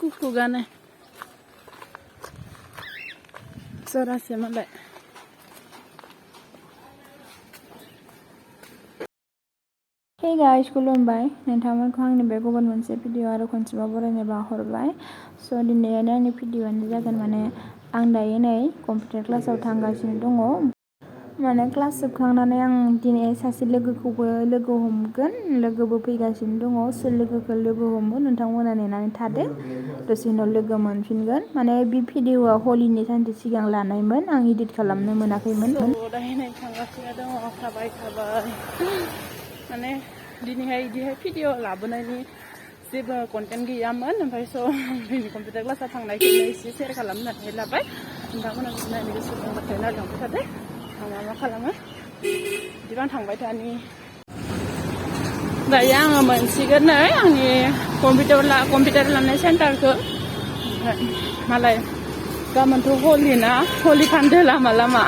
Kukugannya Sorasya malai Hey guys, खुलुमबाय नोंथांमोनखौ आंनि बे गुबुन मोनसे भिडिअ आरो खनसेबाव बरायनो बावहरबाय स' दिनैहाय आंनि भिडिअआनो जागोन माने आं दायो नै कम्पिउटार क्लासाव थांगासिनो दङ माने क्लास जोबखांनानै आं दिनै सासे लोगोखौबो लोगो हमगोन लोगोबो फैगासिनो दङ सोर लोगोखौ लोगो हमो नोंथांमोना नेनानै थादो दसे उनाव लोगो मोनफिनगोन माने बे भिडिअआ हलिनि सानसे सिगां लानायमोन आं इडिट खालामनो मोनाखैमोन दायो नै थांगासिनो दङ थाबाय माने दिनैहाय इदिहाय भिडिअ लाबोनायनि जेबो कन्टेन्ट गैयामोन ओमफ्राय स' दिनै कम्पिउटार क्लासाव थांनायखौनो एसे शेयार खालामनो होननानै लाबाय नोंथांमोना नायनो गोसो दंबाथाय नायलांबाय थादो आं मा खालामो बिदिबा आं थांबाय थानि दायो आङो मोनसिगोन नै आंनि कम्पिउटार लानाय सेन्टारखौ मालाय गाबोनथ' हलि ना हलि फान्दो लामा लामा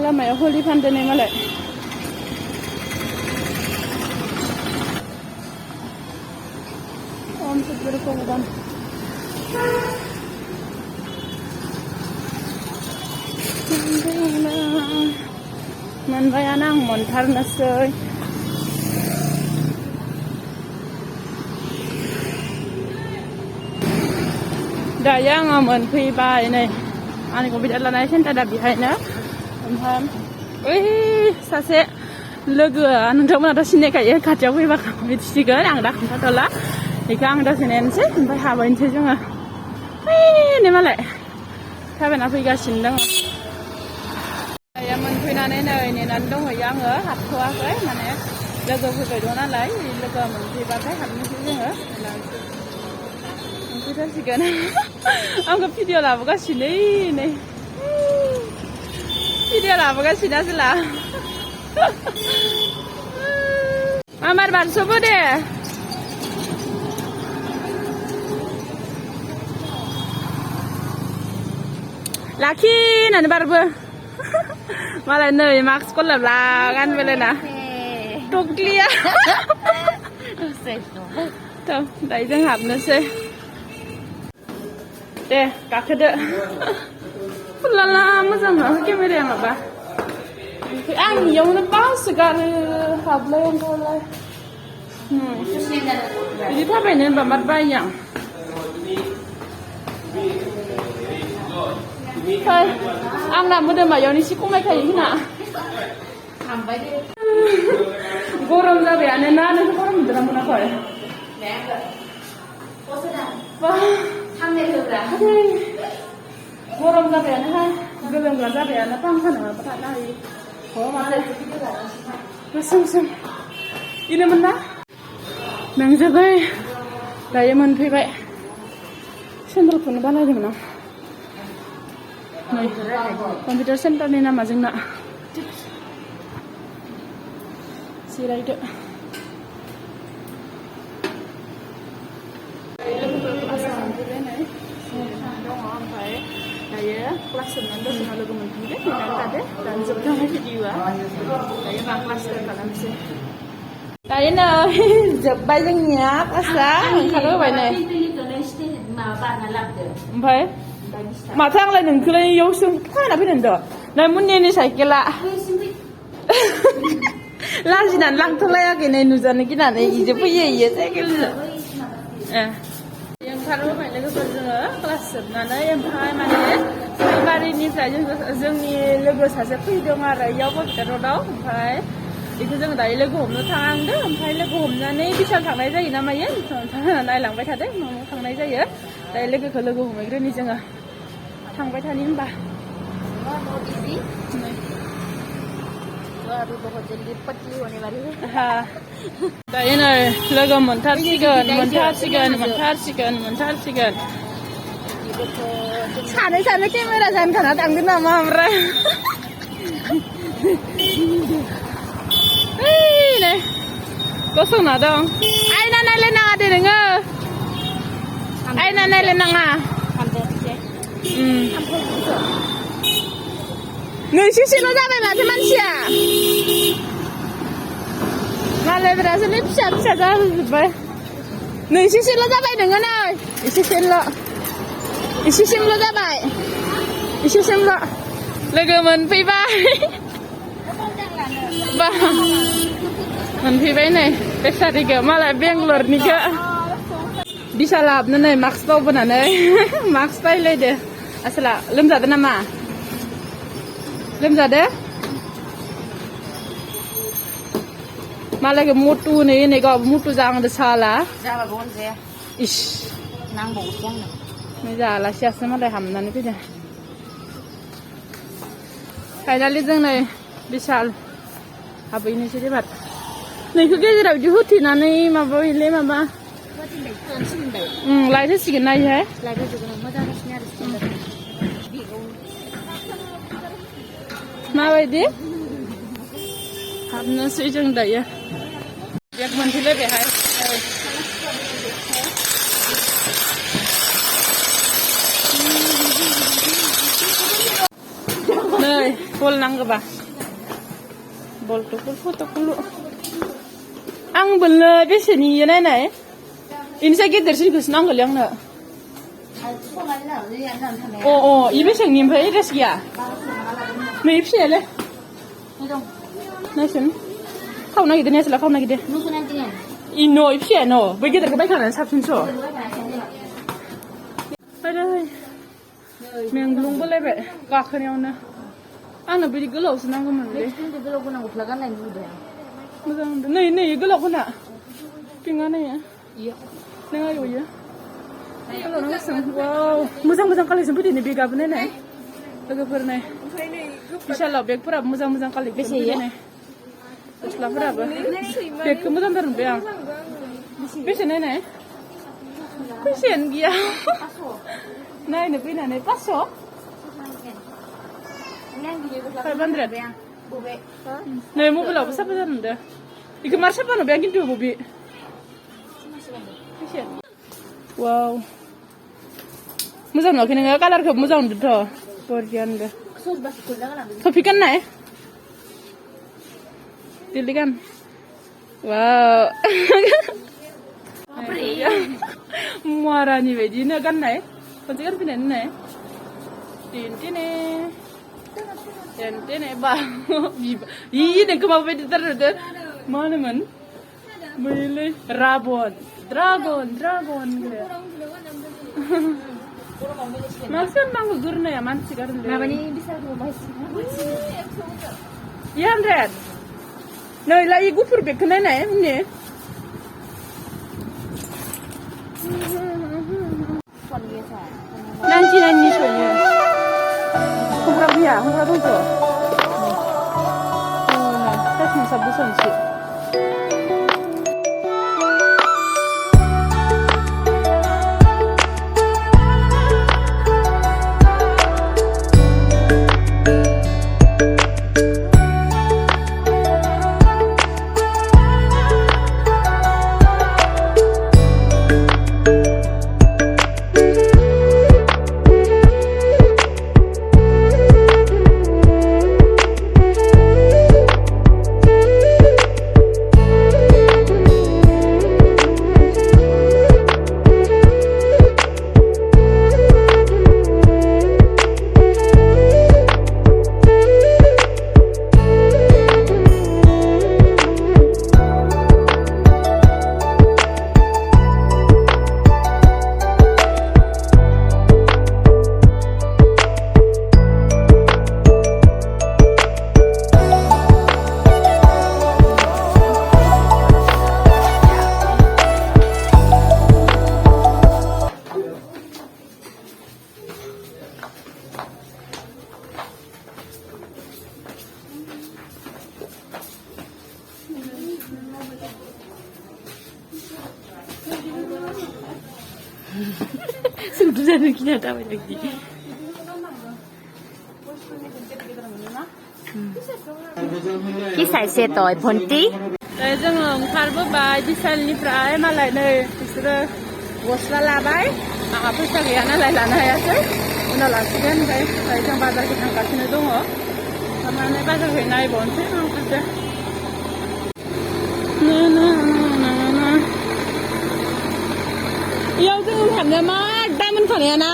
लामायाव हलि फान्दोनै मालाय मोनबायानो आं मोनथारनोसै दायो आङो मोनफैबाय नै आंनि कम्पिउटार लानाय सेन्टारा बेहायनो ओमफ्राय ओइ सासे लोगोआ नोंथांमोनाथ' सिनायखायो खाथियाव फैबा मिथिसिगोन आं दा खोन्थाथ'ला बेखौ आं दसे नेनोसै ओमफ्राय हाबायनोसै जोङो नै मालाय थाबायना फैगासिनो दङ दायो मोनफैनानै नै नेनानै दंहैयो आङो हाबथ'वाखै माने लोगो फैबाय दं नालाय लोगोआ मोनफैबाथाय हाबनोसै जोङो मोनफैथारसिगोन आंखौ भिडिअ लाबोगासिनो नै भिडिअ लाबोगासिनो जेला आमार बारस'बो दे लाखि होननानै बारबो मालाय नै मास्क लाब्ला गानबायलायना टक्लिया दायो जों हाबनोसै दे गाखोदो फुलाला मोजां नङा केमेराया माबा आं इयावनो बासोगारो हाबलाय ओंखारलाय बिदि थाबायनो होनबा मार बायो आं आंना मोदोमा इयावनो एसे खमायखायो होना गरम जाबायानो ना नोंथ' गरम मोनदोंना मोनाखै गरम जाबायानोहाय गोलोमग्रा जाबायानो फांखा नङाबा थानो हायो माथो गोसोम इनोमोन ना नोंजोबै दायो मोनफैबाय सेन्टारखौनो बानायदोंमोन आं नै कम्पिउटार सेन्टारनि नामा जोंना जिरायदो ओमफ्राय दायो क्लास जोबनानै दसे उनाव लोगो मोनफिनगोन नेनानै थादो दानो जोबथारनाय भिडिअआ दायो मा क्लास खालामसै दायो नै जोब्बाय जोंनिया क्लासा ओंखारबोबाय नै ओमफ्राय माथो आंलाय नोंखौलाय इयावसो थाबायना फैदों नै मुन्निनि साइकेला लाजिनानै लांथ'लायाखै नै नुजानो गिनानै इजो फैयो इयो साइकेलजों ओंखारबोबाय लोगोफोर जोङो क्लास जोबनानै ओमफ्राय माने सालबारिनिफ्राय जोंनि लोगो सासे फैदों आरो इयाव बरपेटा रडआव ओमफ्राय बेखौ जोङो दायो लोगो हमनो थांदों ओमफ्राय लोगो हमनानै बिशाल थांनाय जायो ना मायो नायलांबाय थादों मायाव थांनाय जायो दायो लोगोखौ लोगो हमहैग्रोनि जोङो थांबाय थानि होनबा दायो नै लोगो मोनथारसिगोन सानै केमेरा जानो थाना थांगोन नामा ओमफ्राय नै गसंना दं आयना नायलायनाङा दे नोङो आयना नायलायनाङा नोंसिसेल' जाबाय माथो मानसिया मालायफोरासोलै फिसा फिसा जाजोब्बाय नोंसिसेल' जाबाय नोङो नै इसेसिमल' जाबाय इसेसिमल' लोगो मोनफैबाय बा मोनफैबाय नै बेसारिखौ मालाय बेंगलरनिखौ बिशाल हाबनो नै मास्क बावबोनानै मास्क बायलायदो आसोला लोमजादो नामा लोमजादो मालायखौ मुटु नै नै गाव मुटु जांदो साला जाबाबो अनजाया इस नांबावोसो आंनो नै जालासियासो मालाय हामनानै फैदों फाइनालि जों नै बिशाल हाबहैनोसै एबार नैखौ गेजेराव बिदि होथेनानै माबायोलै माबा लाइट होसिगोन ना इहाय माबायदि हाबनोसै जों दायो बेग मोनफैलायबायहाय नै बल नांगौबा बल टुकुल फट'कुल आंबोलै बेसेनि इयो नायनाय इनिसाय गेदेरसिनखौसो नांगौलै आंनो इ बेसेबांनि ओमफ्राय एड्रेस गैया नै फिसायालै नायसन खावनो नागिरदों नायसोला खावनो नागिरदों इ न' इ फिसाया न' बै गेदेरखौ बायखानानै साबसिनस' बायदै मेंग्लुंबोलायबाय गाखोनायावनो आंनो बिदि गोलावसो नांगौमोनलै गोलाव गोनां गस्ला गाननाय नुदों मोजां मोनदों नै नै गोलाव खोना पिंकआ नै नों आयौ इयो गोलाव नांगौसों वाव मोजां मोजां कालेक्सन फैदों बेगाबो नायनाय लोगोफोर नाय बिशालाव बेगफोराबो मोजां मोजां कालेक्सन फैदों गस्लाफोराबो बेगखौ मोजांथार नुबाय आं बेसे नायनाय फैसायानो गैया नायनो फैनानै 500 500 नै मबाइलावबो साफा जानो नुदों बेखौ मार साफा नुबाय आं खिन्थु बबे वाव मोजां नुवाखै नोङो कालारखौ मोजां नुदोंथ' बरिया नुदों टफि गाननाय दिल्ली गान वाव मुवारानि बायदिनो गाननाय खनसे गानफैनाय होननाय टेने बा इ नोंखौ माबायदि नुदों मा होनोमोन बैलै ड्रागन मासो नांगौ गोरनाया मानसि गारनो माबानि बिशालखौ 100 नै ला इ गुफुर बेगखौ नायनाय ने नाइनटि नाइननि सयो हमग्रा गैया हमग्रा दंथ' जासिनो साब बोसोरनोसै Sudah kita tahu lagi. Kisah setoi ponti. जोङो ओंखारबोबाय बिशालनिफ्राय मालाय नै बिसोरो गस्ला लाबाय आंहा फैसा गैया नालाय लानो हायासै उनाव लासिगोन ओमफ्राय जों बाजारखौ थांगासिनो दङ थांनानै बाजारखौ नायबावनोसै माखासे इयाव जों थांनो मा दाम मोनखानाया ना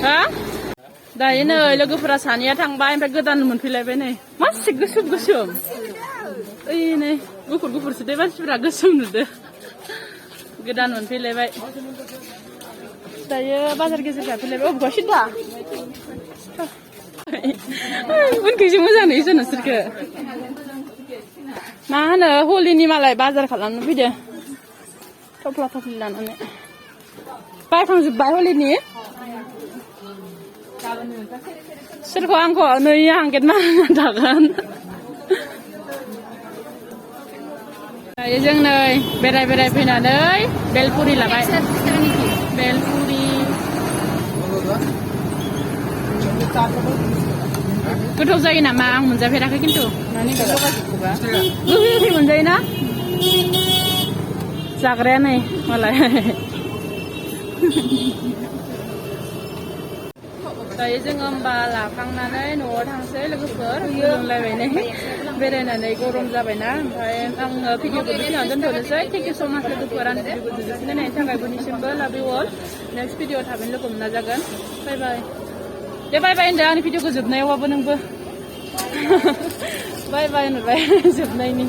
हा दायो नै लोगोफोरा सानैया थांबाय ओमफ्राय गोदान मोनफैलायबाय नै मासे गोसोम गोसोम ओइ नै गुफुर गुफुरसो दे मानसिफोरा गोसोम नुदो गोदान मोनफैलायबाय दायो बाजार गेजेर जाफैलायबाय अबेबा सिदा उनखैसो मोजां नुयोसो नोंसोरखो मा होनो हलिनि मालाय बाजार खालामनो फैदो थफ्ला थफ्लि लानानै बायखांजोब्बाय हलिनि सोरखौ आंखौ नै आं गेट मारिना थागोन दायो जों नै बेराय फैनानै बेलपुरि लाबाय बेलपुरि गोथाव जायो नामा आं मोनजाफेराखै खिन्थु गोखै मोनजायोना जाग्राया नै मालाय दायो जोङो होमबा लाखांनानै न'आव थांसै लोगोफोर लोंलायबाय नै बेरायनानै गरम जाबायना ओमफ्राय आङो भिडिअखौ बेखिनियावनो दोनथ'नोसै थेंक इउ स' माच लोगोफोर आंनि भिडिअखौ जोबजासिम नायनायनि थाखाय बयनिसिमबो लाभ इउ अल नेक्स्ट भिडिअ थाबैनो लोगो मोनना जागोन बाय बाय दे बाय बाय होनदो आंनि भिडिअखौ जोबनायावबाबो नोंबो बाय बाय होनबाय जोबनायनि